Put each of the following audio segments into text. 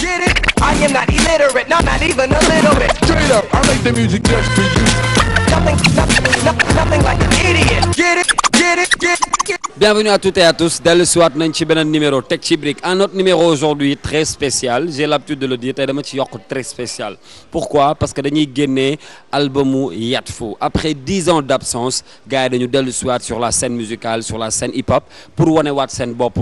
Get it? I am not illiterate, not even a little bit. Straight up, I make the music just for you. Nothing like an idiot. Get it? Get it? Get it? Bienvenue à toutes et à tous. dellu si waat nañ ci beneen numéro Tech ci Brick. Un autre numéro aujourd'hui très spécial. J'ai l'habitude de le dire tey dama ci yokk très spécial. Pourquoi? Parce que dañuy génnee albumu Yat Fou. Après 10 ans d'absence gars yi dañu dellu si waat sur la scène musicale, sur la scène hip-hop pour wane waat seen bopp.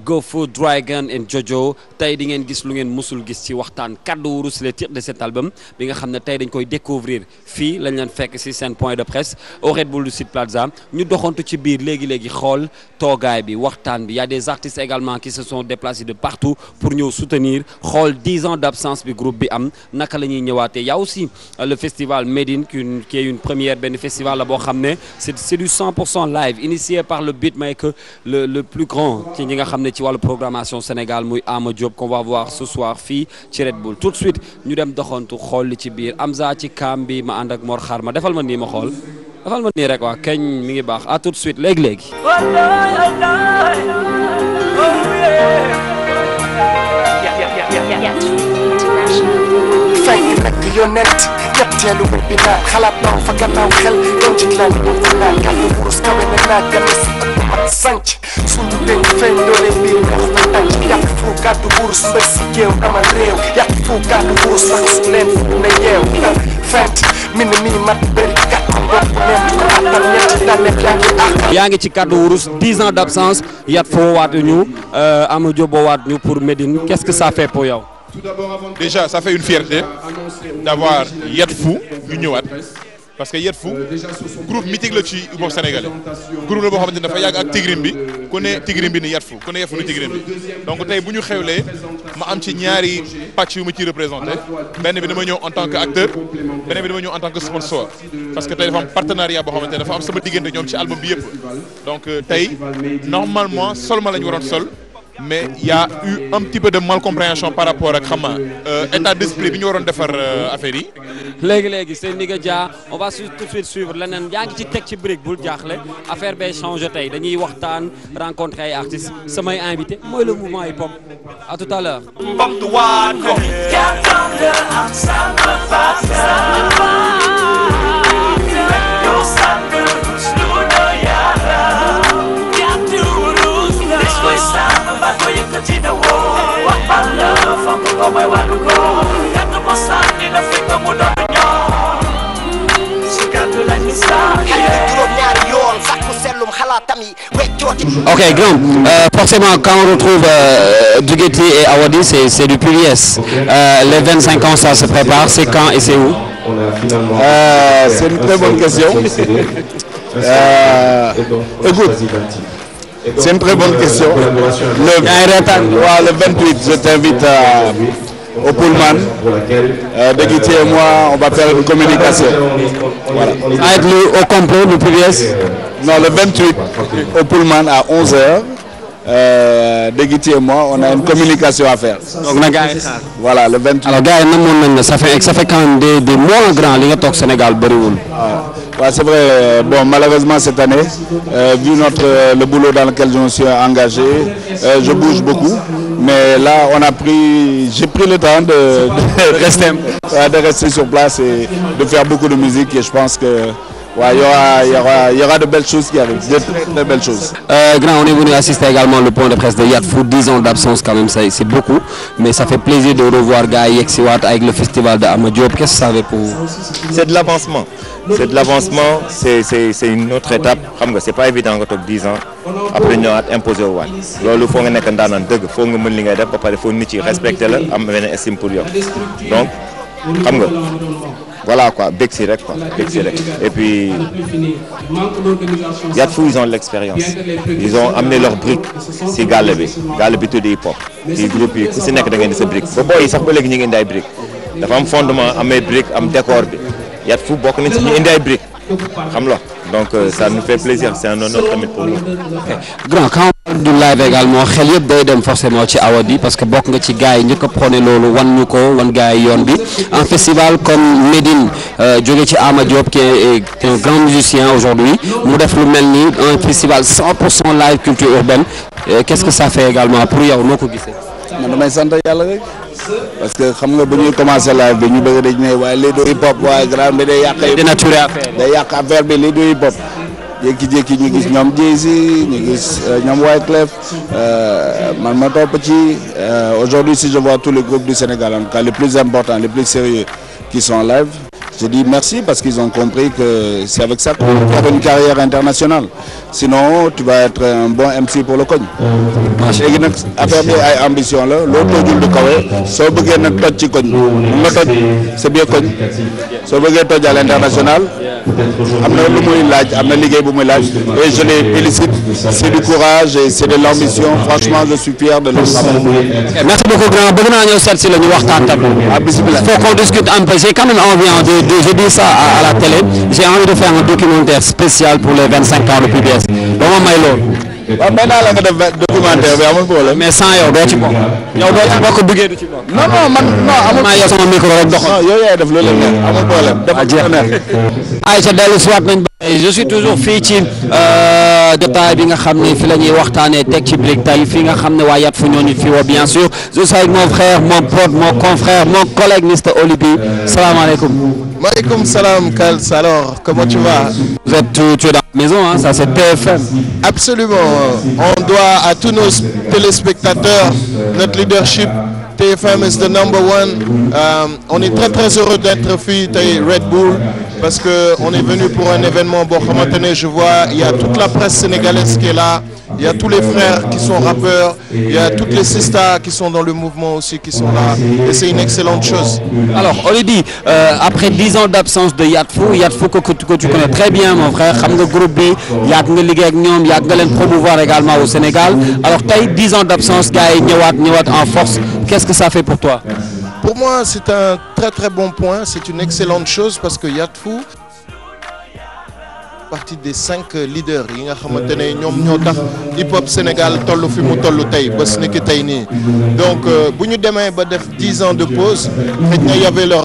Go Fou, Dragon and Jojo tey di ngeen gis lu ngeen musul gis ci waxtaan kaddu wurus les titres de cet album bi nga xam ne tey dañ koy découvrir fii lañ leen fekk ci seen point de presse au Red Bull du Sud Plaza ñu doxantu ci biir léegi xool toogaay bi waxtaan bi y a des artistes également qui se sont déplacés de partout pour ñëw soutenir xool 10 ans d'absence bi groupe bi am naka la ñuy ñëwaatee y a aussi le festival Made in qui est une première benn festival la boo xam ne c'est du 100% live initié par le beatmaker le plus grand ci ñi nga xam ne ci wàllu programmation Sénégal muy Ama Diop qu'on va voir ce soir fii ci Red Bull tout de suite ñu dem doxantu xool li ci biir Amza ci kaam bi ma ànd ak Mor Xarma defal ma nii ma xool defal ma nii rek waa keñ mi ngi baax à tout de suite léegi fay rek yonent ñetteelu bi naan xalaat naw fa gannaaw xel yow ci lan ñu naan gàllu wurus kawe na naa gàllu si ëpp mat sanc suñu dénk feeñ doole mbir ndox na tànc yàq fu gàddu wurus mbër si géew amal réew yàq fu gàddu wurus sax su leen fu ne yeew fent min mi mat bëri gàtt bopp neen ko attal ñetti danet yaa ngi ci kaddu wurus 10 ans d'absence Yat Fou waat ñu Ama Diop waat ñu pour Médine qu'est-ce que ça fait pour yow. Déjà, ça fait une fierté d'avoir Yat Fou ñu ñëwaat parce que Yat Fou groupe mythique la ci hip-hop sénégalais groupe la boo xamante ne dafa yàgg ak Tigrim bi ku ne Tigrim bi ni Yat Fou ku ne Yat Fou ni Tigrim bi donc tey bu ñu xewlee ma am ci ñaari pàcc yu ma ciy représenté benn bi dama ñëw en tant que acteur benn bi dama ñëw en tant que sponsor parce que tey dafa am partenariat boo xamante ne dafa am sama diggante ñoom ci album bi yëpp donc tey normalement sol ma la ñu waroon sol mais il y a eu un petit peu de malcompréhension par rapport ak xam état d'esprit bi ñu waroon defar affaire yi. léegi c'est Ndiga Dia on va tout de suite suivre leneen yaa ngi ci Tech ci Brick bul jaaxle affaire bay changé tey dañuy waxtaan rencontrer ay artistes samay invité mooy le mouvement hip hop à tout à l'heure. Ok, grand. Forcément, quand on retrouve Dugeti et Awadi, c'est du PBS. Les 25 ans, ça se prépare. C'est quand et c'est où? C'est une très bonne question. Écoute, c'est une très bonne question. Le 28, je t'invite au Pullman. Dugeti et moi, on va faire une communication. Voilà. Au complet, le PBS? Non, le 28 au Pullman à 11h. Dugeti et moi, on a une communication à faire. Donc, voilà, le 28. Alors, gars, ça fait quand même des mois grands, les gars, au Sénégal, ouais, c'est vrai. Bon, malheureusement, cette année, vu le boulot dans lequel je me suis engagé, je bouge beaucoup. Mais là, j'ai pris le temps de rester sur place et de faire beaucoup de musique. Et je pense que ouais, il y aura de belles choses qui arrivent, de très, très belles choses. Grand, on est venu assister également au point de presse de Yat Fou, 10 ans d'absence quand même, c'est beaucoup. Mais ça fait plaisir de revoir Guy Yexiwat avec le festival de Ama Diop. Qu'est-ce que ça veut pour vous? C'est de l'avancement. C'est de l'avancement, c'est une autre étape. C'est pas évident quand on 10 ans. Après, nous avons imposé au Watt. Il faut que nous faut que respecter le estime pour eux. Donc, voilà quoi, Bexy rek quoi, et puis Yat Fou, ils ont l'expérience, ils ont amené leur brique si Galebi tout de hip-hop, si groupe yi ku si nekk da ngeen di sa brique ba boy yi sax ba léegi ñu ngi indi ay brique dafa am fondement amee brique am décor bi Yat Fou bokk nañ si ñu indi ay brique xam la donc ça nous fait plaisir, c'est un honneur tamit pour nous. Grand, quand on parle du live également xel yëpp day dem forcément ci Awadi parce que bokk nga ci gars yi njëkk a prôné loolu wan ñu ko wan gars yi yoon bi un festival comme Médine jóge ci Ama Diop qui est un grand musicien aujourd'hui mu def lu mel ni un festival 100% live culture urbaine qu'est-ce que ça fait également pour yow noo ko gisee. man damay sant yàlla rek parce que xam nga bu ñuy commencé live bi ñu bëgg dañ ne waaye lii du hip hop waaye grand bi day yàq dénaturer affaire day yàq affaire bi lii du hip hop jékki-jékki ñu gis ñoom Jay-Z ñu gis ñoom Wyclef man ma topp ci aujourd'hui si je vois tous les groupes du Sénégal en tout cas les plus importants les plus sérieux qui sont en live je dis merci parce qu'ils ont compris que c'est avec ça qu'on peut faire une carrière internationale sinon tu vas être un bon MC pour le koñ léegi nag affaire bi ay ambition la loo tojul du kawe soo bëggee nag toj ci koñ mun nga toj c'est bien koñ soo bëggee toj à l'international am na lu muy laaj am na liggéey bu muy laaj et je les félicite c'est du courage et c'est de l'ambition franchement je suis fier de leur travail. Merci beaucoup grand bëgg naa ñëw seet si la ñu waxtaan tamit. Ah bismillah. Faut qu'on discute un peu j'ai quand même envie je dis ça à la télé j'ai envie de faire un documentaire spécial pour les 25 ans de PBS ba ma may loolu. waaw may naa la nga def documentaire bi amul problème. mais sans yow doo ci bokk. yow doo ci bokk bëggee du ci bokk. non man non amul. maa yow sama micro rek doxal. non yow yaay def loolu la amul problème. dafa neex. Aïcha dellu si waat nañ ba. je suis toujours fii ci jotaay bi nga xam ne fi la ñuy waxtaanee teg ci brique tey fii nga xam ne waa Yatfou ñoo ñu fi woo bien sûr je suis avec mon frère mon pote mon confrère mon collègue Mr Olibi salaamaaleykum. Maaleykum salam Kals, alors comment tu vas? Tu es dans la maison hein, ça c'est TFM. Absolument, on doit à tous nos téléspectateurs notre leadership. TFM is the number one. On est très heureux d'être fii tey Red Bull parce que on est venu pour un événement boo xamante ne je vois il y a toute la presse sénégalaise qui est là, il y a tous les frères qui sont rappeurs, il y a toutes les sisters qui sont dans le mouvement aussi qui sont là et c'est une excellente chose. Alors Olibi après 10 ans d'absence de Yatfou que tu connais très bien mon frère xam nga groupe bi yàgg nga liggéey ak ñoom yàgg nga leen promouvoir également au Sénégal alors tey 10 ans d'absence gars yi ñëwaat en force qu'est-ce que ça fait pour toi? Pour moi c'est un très bon point, c'est une excellente chose parce que Yatfou partie des 5 leaders yi nga xamante ne ñoom ñoo tax hip hop Sénégal toll fi mu toll tey bés ni ki tey nii donc bu ñu demee ba def 10 ans de pause xëy na y avait leur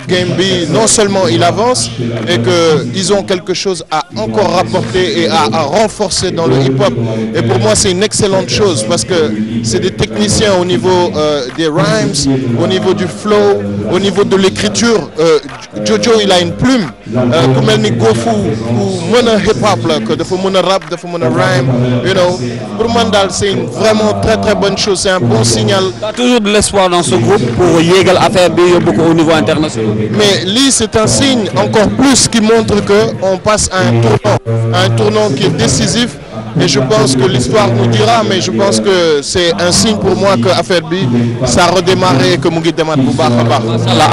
game bi non seulement il avance et que ils ont quelque chose à encore rapporter et à renforcer dans le hip-hop et pour moi c'est une excellente chose parce que c'est des techniciens au niveau des rhymes, au niveau du flow, au niveau de l'écriture. Jojo il a une plume ku mel ni Gofu ku mën a hip-hop la que dafa mën a rap dafa mën a rhyme you know pour man daal c'est une vraiment très bonne chose, c'est un bon signal. Il y a toujours de l'espoir dans ce groupe pour yéegal affaire bi yóbbu ko au niveau international. Mais lii c'est un signe encore plus qui montre que on passe à un tournant qui est décisif et je pense que l'histoire nous dira mais je pense que c'est un signe pour moi que affaire bi ça a redémarré et que mu ngi demaat bu baax a baax.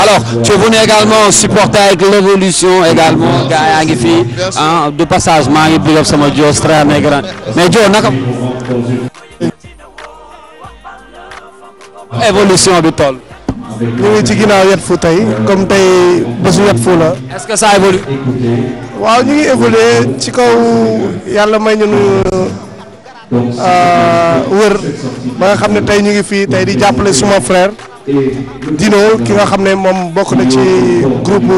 Alors tu es venu également supporter avec l'évolution également gars yaa ngi fii de passage maa ngi big up sama Dio Stra Negran mais Dio naka évolution bi toll. ñu ngi ci ginnaaw Yatfou tey comme tey bésu Yatfou la. Est-ce que ça évolue. waaw ñu ngi évoluer ci kaw yàlla may ñu wër ba nga xam ne tey ñu ngi fii tey di jàppale suma frère Dino ki nga xam ne moom bokk na ci groupe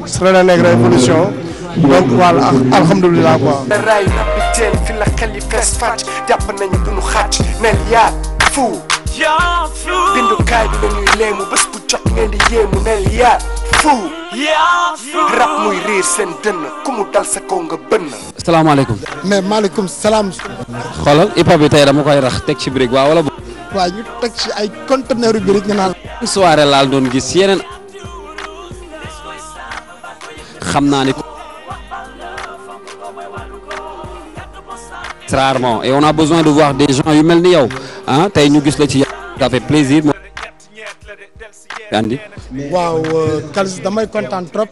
Srena Negra Evolution donc voilà alhamdulilah quoi. ray nabiteen fi la xel yi fees fàcc jàpp nañu duñu xàcc nel Yatfou bindukaay bi lañuy léemu bés bu jot ngeen di yéemu nel Yatfou rap muy riir seen dënn ku mu dal sa kaw nga bënn. salaamaaleykum. mais maaleykum salaam. xoolal hip hop bi tey dama koy rax teg ci brique waaw wala. waaw ñu teg ci ay conteneur yu brique ñu naan. soirée laal doon gis yeneen. xam naa ni. rarement et on a besoin de voir des gens yu mel ni yow ah tey ñu gis la ci ça fait plaisir. Andi. waaw Kals damay kontaan trop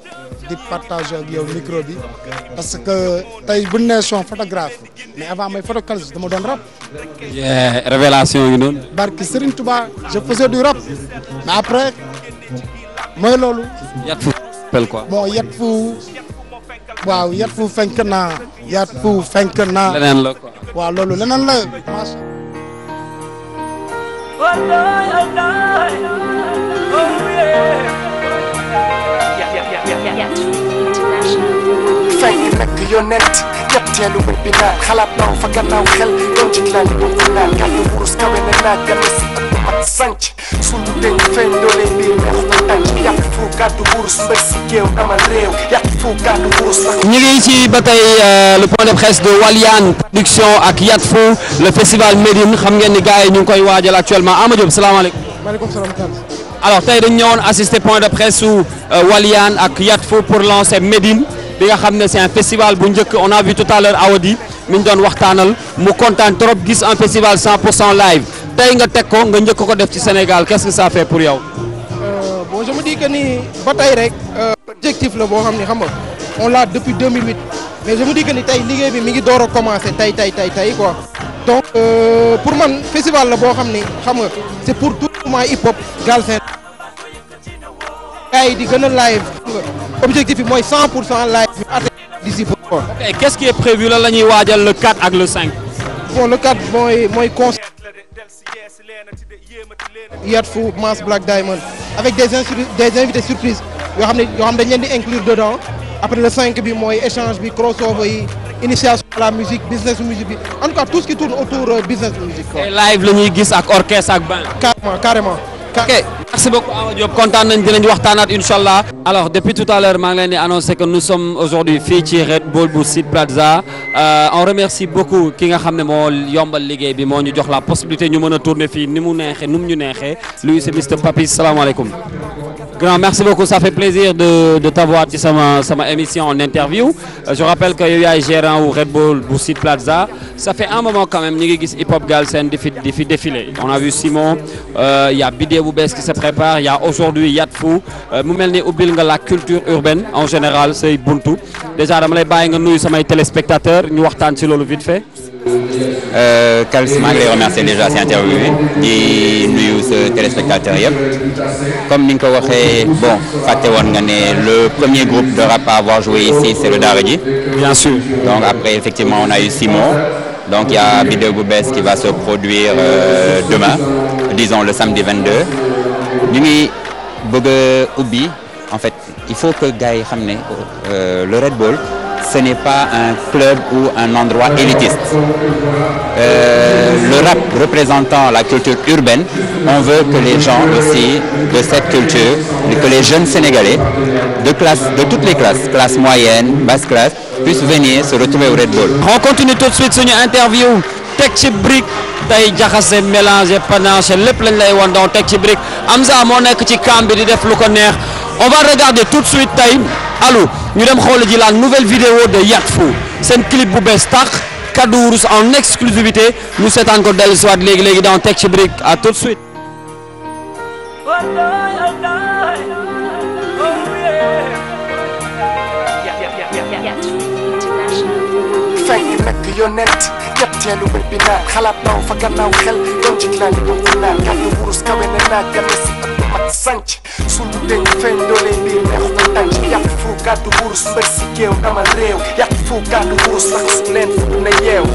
di partager ak yow micro bi parce que tey bu ñu nee son photographe mais avant may photo Kals dama doon rap. révélation yi noonu. barki Serigne Touba je faisais du rap mais après mooy loolu. Yatfou pel quoi. bon Yatfou waaw Yatfou fenk naa Yatfou fenk naa. leneen la quoi. waaw loolu leneen la. fenk nekk yonent ñetteelu bët bi naan xalaat naw fa gannaaw xel doon jiglaan yi doon naan gàddu wurus kawe na naaj gane si ëpp mat sanc sunu dénk feeñ doole mbir neex na tànc yàq fu gàddu wurus mbër si géew amal réew yàq fu gàddu wurus ñu ngi ci ba tey le point de presse de Waliane production ak Yatfou le festival Médine xam ngeen ni gars yi ñu ngi koy waajal actuellement Ama Diop salaamaaleykum. maaleykum salaam. alors tey dañu ñëwoon assister point de presse su Waliane ak Yatfou pour lancer Médine bi nga xam ne c'est un festival bu njëkk on a vu tout à l'heure Awadi mi ñu doon waxtaanal mu kontaan trop gis un festival 100% live tey nga teg ko nga njëkk ko def ci Sénégal qu'est-ce que ça fait pour yow. bon je me dis que ni ba tey rek objectif la boo xam ni xam nga on l'a depuis 2008 mais je me dis que ni tey liggéey bi mi ngi door a commencer tey quoi. donc pour man festival la boo xam ni xam nga c'est pour tout le mouvement hip hop Galsen gars yi di gën a live xam nga objectif bi mooy 100% live ñu atteindre d'ici peu quoi. ok qu'est-ce qui est prévu lan la ñuy waajal le 4 ak le 5. bon le 4 mooy concert Yatfou Mass Black Diamond avec des invités surprises yoo xam dañ leen di inclure dedans après le 5 bi mooy échange bi crossover yi initiation à la musique business musique bi en tout cas tout ce qui tourne autour business musique quoi. et live la ñuy gis ak orchestre ak band. carrément. ok merci beaucoup Ama Diop kontaan nañ dinañ waxtaanaat inchallah. alors depuis tout à l'heure maa ngi leen di annoncer que nous sommes aujourd'hui fii ci Red Bull bu Site Plaza on remercie beaucoup ki nga xam ne moo yombal liggéey bi moo ñu jox la possibilité ñu mën a tourner fii ni mu neexee nu mu ñu neexee lui c'est Mr Papis salaamaaleykum. grand merci beaucoup ça fait plaisir de t'avoir ci sama émission en interview je rappelle que yow yaay gérant wu Red Bull bu Site Plaza ça fait un moment quand même ñu ngi gis hip hop Galsen di fi défiler on a vu Simon il y a Bidé bu bees qui se prépare il y a aujourd'hui Yatfou mu mel ni ubbil nga la culture urbaine en général say buntu déjà dama lay bàyyi nga nuyu samay téléspectateurs ñu waxtaan ci loolu vite fait. Kals maa ngi lay remercier déjà ci interview bi di nuyu sa téléspectateur yëpp comme ni nga ko waxee bon fàtte woon nga ne le premier groupe de rap à avoir joué ici c'est le Daaraji. bien sûr. donc après effectivement on a eu Simon donc il y a Bidéo bu bees qui va se produire demain disons le samedi 22 ñu ngi bëgg a ubbi en fait il faut que gars yi xam ne le Red Bull ce n'est pas un club ou un endroit élitiste. Le rap représentant la culture urbaine, on veut que les gens aussi de cette culture, que les jeunes Sénégalais de toutes les classes, classe moyenne, basse classe, puissent venir se retrouver au Red Bull. On continue tout de suite suñu interview teg ci brique tey jaxase mélanger panache lépp lañ lay wan donc teg ci brique Amza moo nekk ci camp bi di def lu ko neex on va regarder tout de suite tey allo ñu dem xool ji la nouvelle vidéo de Yatfou seen clip bu bees tax Kaddu Wurus en exclusivité ñu seetaan ko dellu si waat léegi dans teg ci brique à tout de suite. fenk nekk yonent ñetteelu bët bi naan xalaat naw fa gannaaw xel doon jiglaan yi doon naan gàddu wurus kawe na naaj gane si ëpp mat sanc sunu dénk feeñ doole mbir neex na tànc yàq fu gàddu wurus mbër si géew amal réew yàq fu gàddu wurus raxasu leen fu na yeew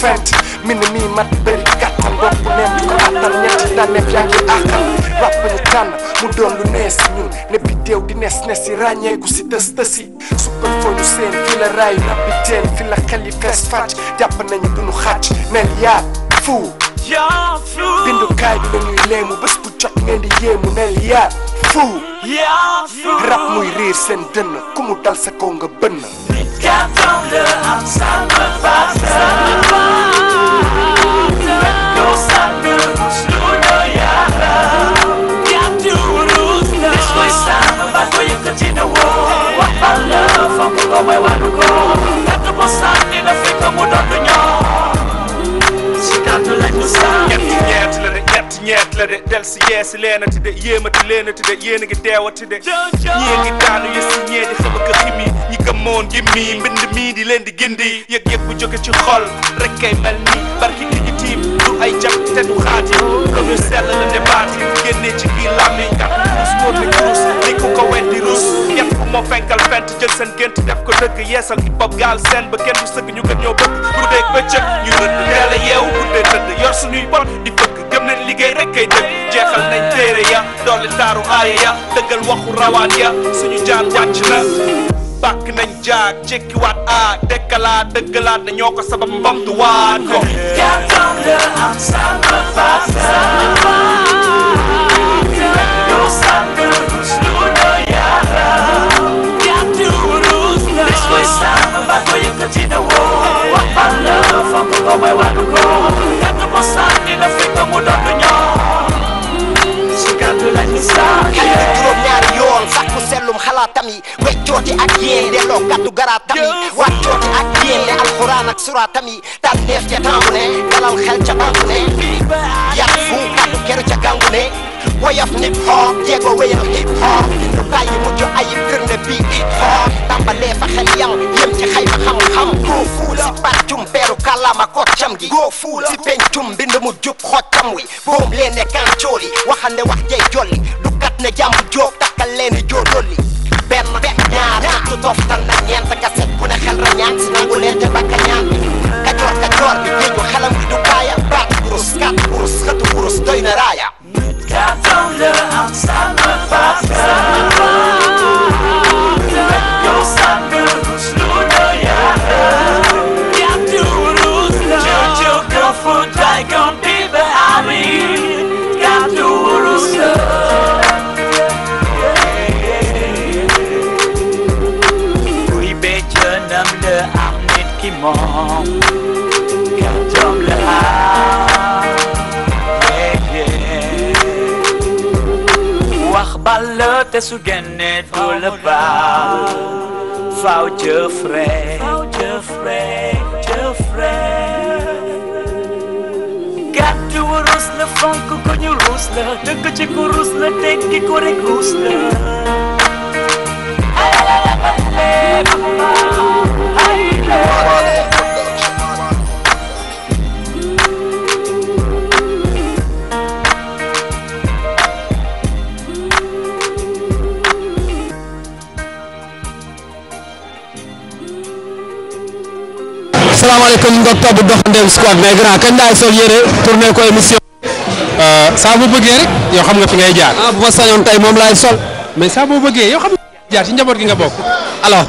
fent min mi mat bëri gàttal bopp neen di ko attal ñetti tànneef yaa ngi àqal rap ñu tànn mu doon lu nees ñun ne bidéew di nes si ràññeeku si tësi sukkal foo ñu seen fi la raayu rabbi teen fi la xel yi fees fàcc jàpp nañu duñu xàcc nel Yatfou bindukaay bi lañuy léemu bés bu jot ngeen di yéemu nel Yatfou rap muy riir seen dënn ku mu dal sa kaw nga bënn ñeet la de del si yeesi leenati de yéemati leenati de yéen a ngi deewati de ñii ngi daanu yës si ñee di xam ak ximi ñi gëmmoon gi mii mbind mii di leen di gindi yëg-yëg bu jóge ci xol rek kay mel ni barki ki ñu tiim du ay jàpp te du xaati comme ñu sell la ne baati génnee ci kii làmmi kat rus wóor na rus ni ku ko weddi rus ñett ku moo fenkal fent jël seen gént def ko dëgg yeesal hip hop Galsen ba kenn du sëgg ñu gën ñoo bëgg guddeeg bëccëg ñu rëdd teel a yeewu guddee tëdd yor suñuy bot di fëgg gëm nañ liggéey rek kay dëgg jeexal nañ téere ya doole taaru aaya ya dëggal waxu rawaan ya suñu jaan wàcc na bàkk nañ jaag jékkiwaat dekkalaat dëggalaat na ñoo ko sabab mbamtuwaat ko Gàttal la am sama papa yow sama rus lu doy yàlla gàttu rus la des koy sama ba ko yëkkati na woo waxal la fonk ko may wàllu ko gàttu ko sànni la fekk mu doon du ñoom si gàttu lañ ni sànni juróom ñaari yoon sàkku sellum xalaatam yi weccooti ak yéen delloo gàttu garaatam yi wàccooti ak yéen le alxuraan ak suraatam yi dal neef ca tàmbu ne dalal xel ca tàmbu ne yàq fu gàttu keru ca gàngu ne woyof nit hop jéego wéyal hip hop lu bàyyi mujj ayib firnde bi hip hop tàmbalee fa xel yang yem ci xayma xam-xam góo fuula si pàccum peeru kàllaama koccam gi góo fuula si pencum mbind mu jub xoccam wi boom leen ne kan cooli waxande wax jey jolli dukkat ne jàmm jóob takkal leen di joo dolli benn ñaar ñettu toftal na ñeent kaset bu ne xel ra ñaan si nangu leen te bakka ñaan bi kajoor bi géeju xelam bi du kaaya baat burus kat burus xëtu burus doy na raaya Gàttal la am sama papa yow sama rus lu doy yàlla gàttu rus la jël ko fu tay kon bi ba ami gàttu rus la kuy béjjënam la am nit ki moom gàttam la wax bal te su génnee du la baal faaw jëf rek gàttu rus la fonk ko ñu rus la dëgg ci ko rus la tekki ko rek rus la salaamaaleykum nga topp doxandeem squad mais grand kañ laay sol yére tourné ko émission. saa bu bëggee rek yow xam nga fi ngay jaar. bu ma sañoon tey moom laay sol. mais saa boo bëggee yow xam nga jaar ci njaboot gi nga bokk. alors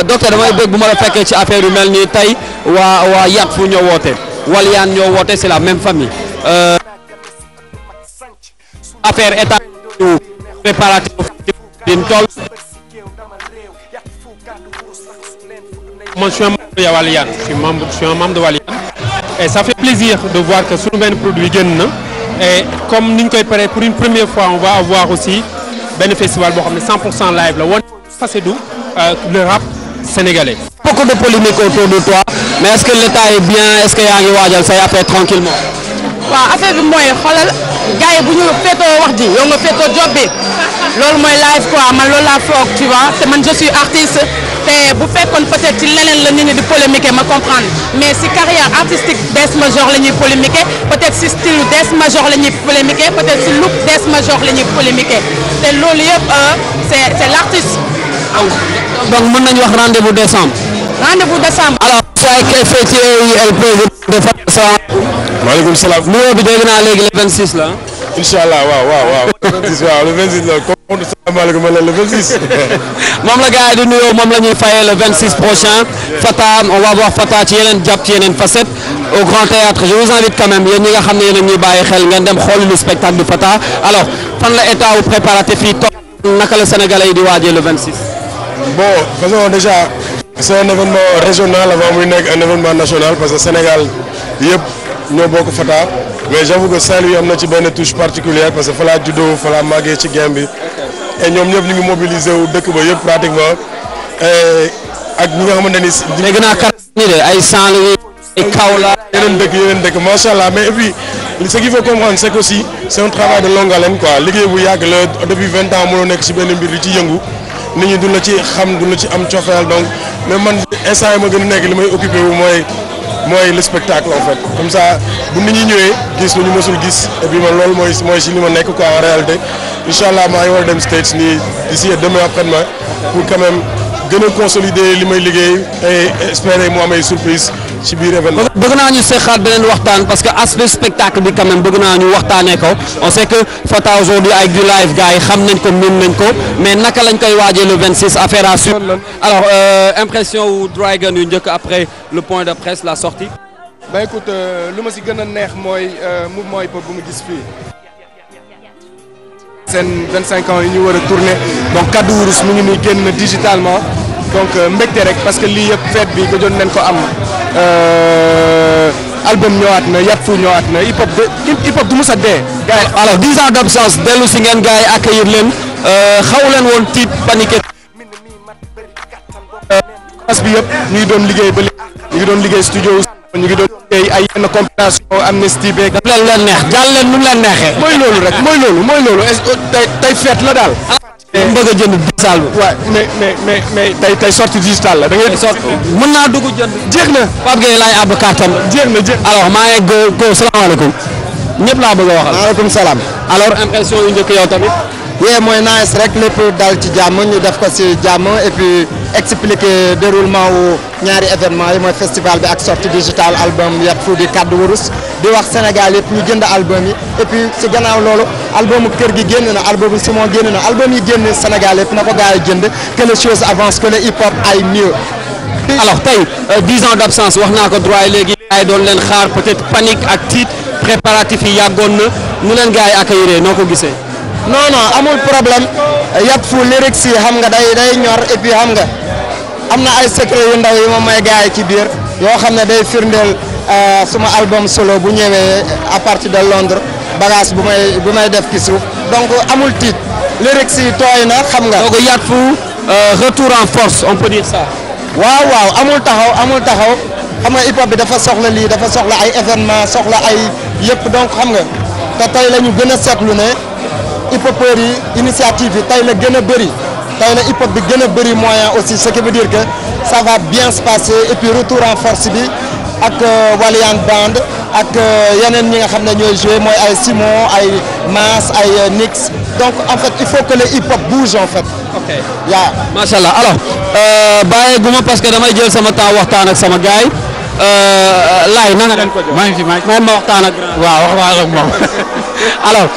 docteur damay bëgg bu ma la fekkee ci affaire yu mel nii tey waa Yat Fou ñoo woote Waliyaan ñoo woote c'est la même famille. affaire état préparatif din toll. Moi je suis un membre de Waliyaan, je suis un membre de Waliyaan et ça fait plaisir de voir que suñu benn produit génn na et comme ni ñu koy paree pour une première fois on va avoir aussi benn festival boo xam ne 100% live la woon facette du le rap sénégalais. Beaucoup de polémiques autour de toi mais est-ce que l'état est bien, est-ce que yaa ngi waajal say affaire tranquillement. waaw affaire bi mooy xoolal gars yi bu ñu féetoo wax ji yow nga féetoo job bi loolu mooy live quoi man loolu laa foog tu vois te man je suis artiste te bu fekkoon peut-être ci leneen la nit ñi di polémiquer ma comprendre mais si carrière artistique Des Major la ñuy polémiquer peut-être si style Des Major la ñuy polémiquer peut-être si look Des Major la ñuy polémiquer te loolu yëpp c'est l'artiste. donc mën nañu wax rendez-vous décembre. rendez-vous décembre. alors saa kay fêtier el président de Fata. maaleykum salaam. nuyoo bi dégg naa léegi le 26 la. incha allah waaw. le 26 waaw le 26 la comme salaamaaleykum le 26. moom la gars yi di nuyoo moom la ñuy fayee le 26 prochain Fata on va voir Fata ci yeneen jàpp ci yeneen facette au Grand Théâtre je vous invite quand même yéen ñi nga xam ne yéen a ñuy bàyyi xel ngeen dem xooli le spectacle du Fata alors fan la état wu préparatif yi toog naka la Sénégalais yi di waajee le 26. bon façon déjà c'est un événement régional avant muy nekk un événement national parce que Sénégal yëpp ñoo bokk Fata mais j'avoue que Saint-Louis am na ci benn touche particulière parce que fa laa juddoo fa laa màggee ci game bi et ñoom ñëpp ñu ngi mobiliser wu dëkk ba yëpp pratiquement ak ñi nga xamante ni. dégg naa kat ni de ay Saint-Louis ay Kaolack yeneen dëkk macha allah mais et puis ce qu'il faut comprendre c'est que aussi c'est un travail de longue haleine quoi liggéey bu yàgg la depuis 20 ans mënoo nekk ci benn mbir di ci yëngu nit ñi du la ci xam du la ci am cofeel donc mais man instant yi ma gën a nekk li may occupé wu mooy le spectacle en fait comme ça bu nit ñi ñëwee gis lu ñu mësul gis et puis man loolu mooy si li ma nekk quoi en réalité incha allah maa ngi war a dem States nii d'ici demain après-demain pour quand même gën a consolider li may liggéey et espérer mu am ay surprise ci biir événement. bëgg naa ñu seqaat beneen waxtaan parce que aspect spectacle bi quand même bëgg naa ñu waxtaanee ko on sait que Fata aujourd'hui avec du live gars yi xam nañ ko mën nañ ko mais naka lañ koy waajee le 26 affaire à suivre. Alors impression wu Dragon yu njëkk après le point de presse la sortie. Bah écoute lu ma si gën a neex mooy mouvement hip hop bu mu gis fii. seen 25 ans yi ñu war a tourner donc Kaddu Wurus mu ngi nii génn digitalement donc mbégte rek parce que lii yëpp fête bi gëjoon nañ ko am album ñëwaat na Yat Fou ñëwaat na hip hop du mus a dee. gars yi alors 10 ans d'absence dellu si ngeen gars yi accueillir leen xaw leen woon tiit paniqué. parce bi yëpp ñu ngi doon liggéey ba léegi ñu ngi doon liggéey studio ñu ngi doon liggéey ay yenn compilation amnesty beeg. daf leen neex jàll leen nu mu leen neexee. mooy loolu rek mooy loolu tey fête la daal. mu bëgg a jënd digital bi. waaw mais tey sortie digital la da ngay sorti. mën naa dugg jënd. jeex na Pape Gueye laay àbb kartam. jeex na alors maa ngi go salaamaaleykum. ñëpp laa bëgg a waxal. maaleykum salaam. alors impression yu njëkk yow tamit. yee mooy nice rek lépp dal ci jàmm ñu def ko ci jàmm et puis expliquer déroulement wu ñaari événement yi mooy festival bi ak sortie digital album Yat Fou di Kaddu Wurus di wax Sénégal yëpp ñu jënd album yi et puis ci gannaaw loolu albumu kër gi génn na albumu Simon génn na album yi génn Sénégal yëpp na ko gars yi jënd que les choses avancent que le hip hop aille mieux. alors tey 10 ans d'absence wax naa ko droit léegi gars yi doon leen xaar peut-être panique ak tiit préparatifs yi yàggoon na nu leen gars yi accueillir noo ko gisee. non amul problème Yat Fou lyrics yi xam nga day ñor et puis xam nga am na ay secret yu ndaw yi moom may gars yi ci biir yoo xam ne day firndeel suma album solo bu ñëwee à partir de Londres bagage bu may def ci suuf donc amul tiit lyrics yi tooy na xam nga. donc Yat Fou retour en force on peut dire ça. waaw amul taxaw xam nga hip hop bi dafa soxla lii dafa soxla ay événement soxla ay yëpp donc xam nga te tey la ñu gën a seetlu ne. hip hopeurs yi initiative yi tey la gën a bëri tey la hip hop bi gën a bëri moyen aussi ce qui veut dire que ça va bien se passer et puis retour en force bi ak Walian Band ak yeneen ñi nga xam ne ñooy jouer mooy ay Simon ay Mass ay Nix donc en fait il faut que le hip hop bouge en fait. ok yaa macha allah alors bàyyi guma parce que damay jël sama temps waxtaan ak sama gars yi laay na nga leen ko jox. maa ngi fi ma waxtaan ak. waaw wax ak moom. alors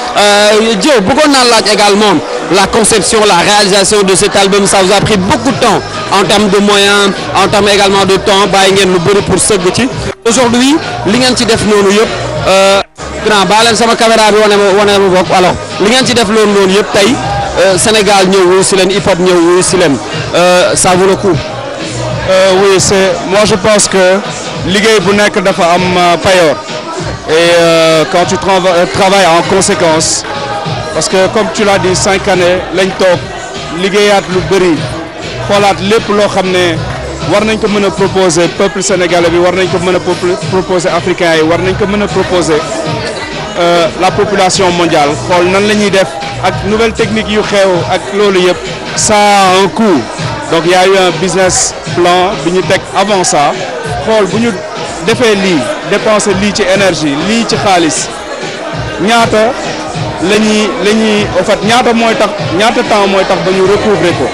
Dio bëggoon naa laaj également la conception la réalisation de cet album ça vous a pris beaucoup de temps en termes de moyens en termes également de temps bàyyi ngeen lu bëri pour sëgg ci. aujourd'hui li ngeen ci def noonu yëpp grand baa leen sama caméra bi wane ma bokk alors li ngeen ci def noonu yëpp tey Sénégal ñëw wuyu si leen hip hop ñëw wuyu si leen ça vaut le coup. oui moi je pense que liggéey bu nekk dafa am payoor. Et quand tu travailles en conséquence parce que comme tu l'as dit 5 années lañ toog liggéeyaat lu bëri xoolaat lépp loo xam ne war nañ ko mën a proposer peuple sénégalais bi war nañ ko mën a proposer africain yi war nañ ko mën a proposer la population mondiale xool nan la ñuy def ak nouvelle technique yu xew ak loolu yëpp ça a un coût donc y a eu un business plan bi ñu teg avant ça xool bu ñu defee lii dépenser lii ci énergie lii ci xaalis ñaata la ñuy en fait ñaata temps mooy tax ba ñu recouvrer ko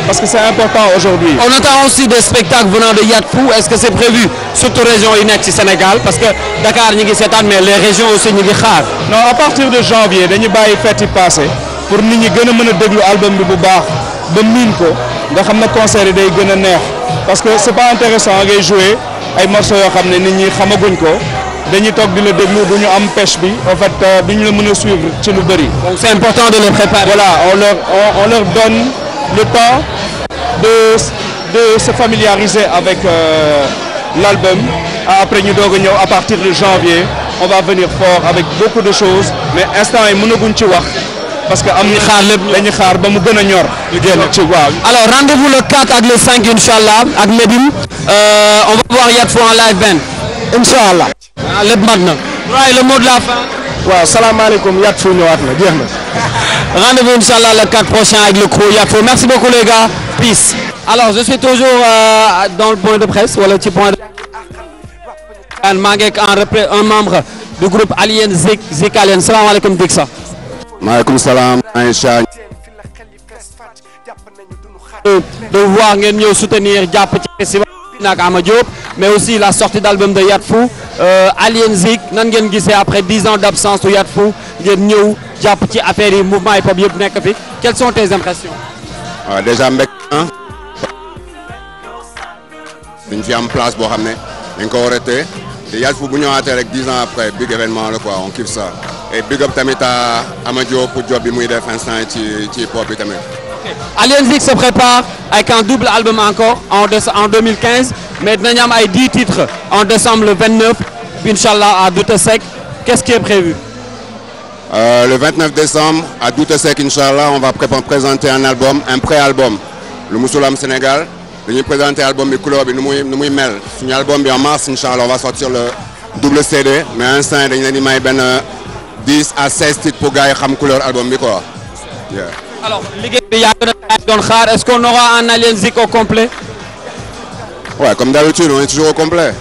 parce que c'est important aujourd'hui. On attend aussi des spectacles venant de Yat Fou est-ce que c'est prévu surtout région yi nekk ci Sénégal parce que Dakar ñi ngi seetaan mais les régions aussi ñi ngi xaar. non à partir de janvier dañuy bàyyi fête yi passé pour nit ñi gën a mën a déglu album bi bu baax ba miin ko nga xam ne concert yi day gën a neex parce que c'est pas intéressant ngay jouer ay morceaux yoo xam ne nit ñi xamaguñ ko dañuy toog di la déglu du ñu am pêche bi en fait duñu la mën a suivre ci lu bëri. donc c'est important de les préparer. voilà on leur donne le temps de se familiariser avec l'album après ñu doog a ñëw à partir de janvier on va venir fort avec beaucoup de choses mais instant yi mënaguñ ci wax parce que am na xaar lépp dañuy xaar ba mu gën a ñor. ñu génn ci waaw. alors rendez-vous le 4 ak le 5 inchallah ak Médine on va voir Yat Fou en live band. inchallah. lépp mat na. waaye le mot de la fin. waaw salaamaaleykum Yat Fou ñëwaat na jeex na. rendez-vous inchallah le 4 prochain avec le crew Yat Fou merci beaucoup les gars peace. alors je suis toujours dans le point de presse wala ci point de. maa ngi ak un membre du groupe Alien Zik Alien salaamaaleykum Dixa. maaleykum salaam. de voir ngeen ñëw soutenir jàpp ci festival nak Ama Diop mais aussi la sortie d'album de Yat Fou Alien Zik nan ngeen gisee après 10 ans d'absence de Yat Fou ngeen ñëw jàpp ci affaire yi mouvement hip hop yëpp nekk fi quelles sont tes impressions? Déjà mbég dañ fi am place boo xam ne dañ ko war a téye te Yat Fou bu ñëwaatee rek 10 ans après big événement la quoi on kiffe ça et big up tamit à Ama Diop pour job bi muy def instant ci hip hop bi tamit. Alien Zik se prépare avec un double album encore en 2015 mais dinañ am ay 10 titres en décembre le 29 inchallah à Douta Seck qu'est-ce qui est prévu? Le 29 décembre à Douta Seck inchallah on va présenter un album un pré-album le musul am Sénégal dañuy présenter album bi couleur bi nu muy mel suñu album bi en mars inchallah on va sortir le double CD mais instant dañ leen di may benn 10 à 16 titres pour gars yi xam couleur album bi quoi. Alors liggéey bi yàgg na doon xaar est-ce qu'on aura un Alien Zik au complet? Ouais, comme d'habitude on est toujours au complet.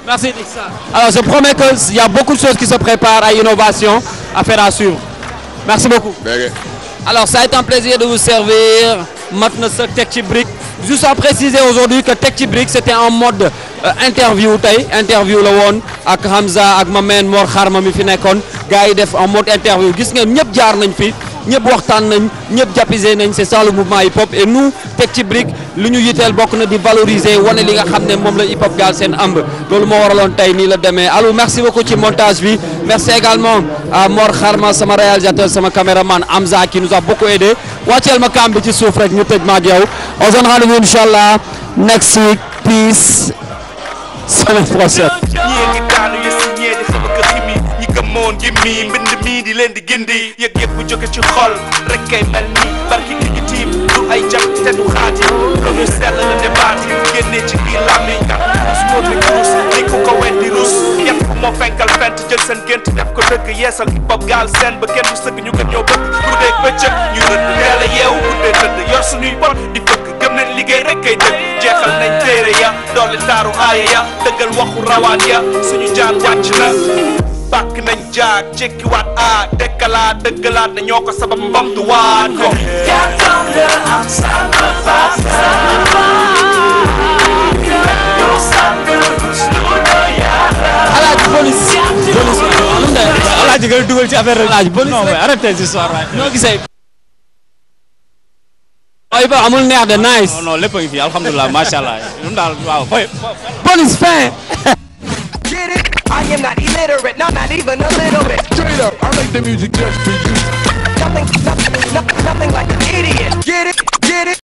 Merci Dixa. Alors je promets qu'il y a beaucoup de choses qui se préparent à innovation, à faire à suivre. Merci beaucoup. Alors ça a été un plaisir de vous servir maintenant ce Tek ci Brick. Juste à préciser aujourd'hui que Tek ci Brick c'était en mode interview tey interview la woon ak Hamza ak Mamène Mor Xarma mi fi nekkoon gars yi def en mode interview gis ngeen ñëpp jaar nañ fi ñëpp waxtaan nañ ñëpp jàppisé nañ c'est ça le mouvement hip hop et nous Tek ci Brick lu ñu yitteel bokk na di valoriser wane li nga xam ne moom la hip hop Galsen ëmb loolu moo waraloon tey nii la demee Alou merci beaucoup ci montage bi merci également à Mor Xarma sama réalisateur sama caméraman Hamza qui nous a beaucoup aidé wàcceel ma kam bi ci suuf rek ñu tëj ma ak yow on se donne rendez-vous inchallah next week peace semaine prochaine. moon gi mi mbind mi di leen di gindi yëg-yëg bu jóge ci xol rek kay mel ni barki ki ñu tiim du ay jam te du xaati lu ñu sell la débaati génnee ci biir làmmiñ kat sport bi kurus ni ku ko wet di rus yet ku moo fenkal fent jël seen gént def ko dëgg yeesal hip hop Galsen ba kenn du sëgg ñu gën ñoo bëgg guddeeg bëccëg ñu rëdd teel a yeewu guddee tëdd yor suñuy pot di fëgg gëm nañ liggéey rek kay dëgg jeexal nañ téere ya doole taaru aaya ya dëggal waxu rawaan ya suñu jaan wàcc na bàkk nañ jaag jekkiwaat a dekkalaat dëggalaat na ñoo ko sabab mbamtuwaat ko Alaaji police Alaaji nga dugal ci affaire Alaaji police non mais arrêtez cette histoire waay noo gisee ay ba amul neex de nice non lépp a ngi fi alhamdulilah macha allah ñun daal waaw police fin I am not illiterate, not even a little bit. Straight up, I make the music just for you. Nothing like an idiot. Get it, get it.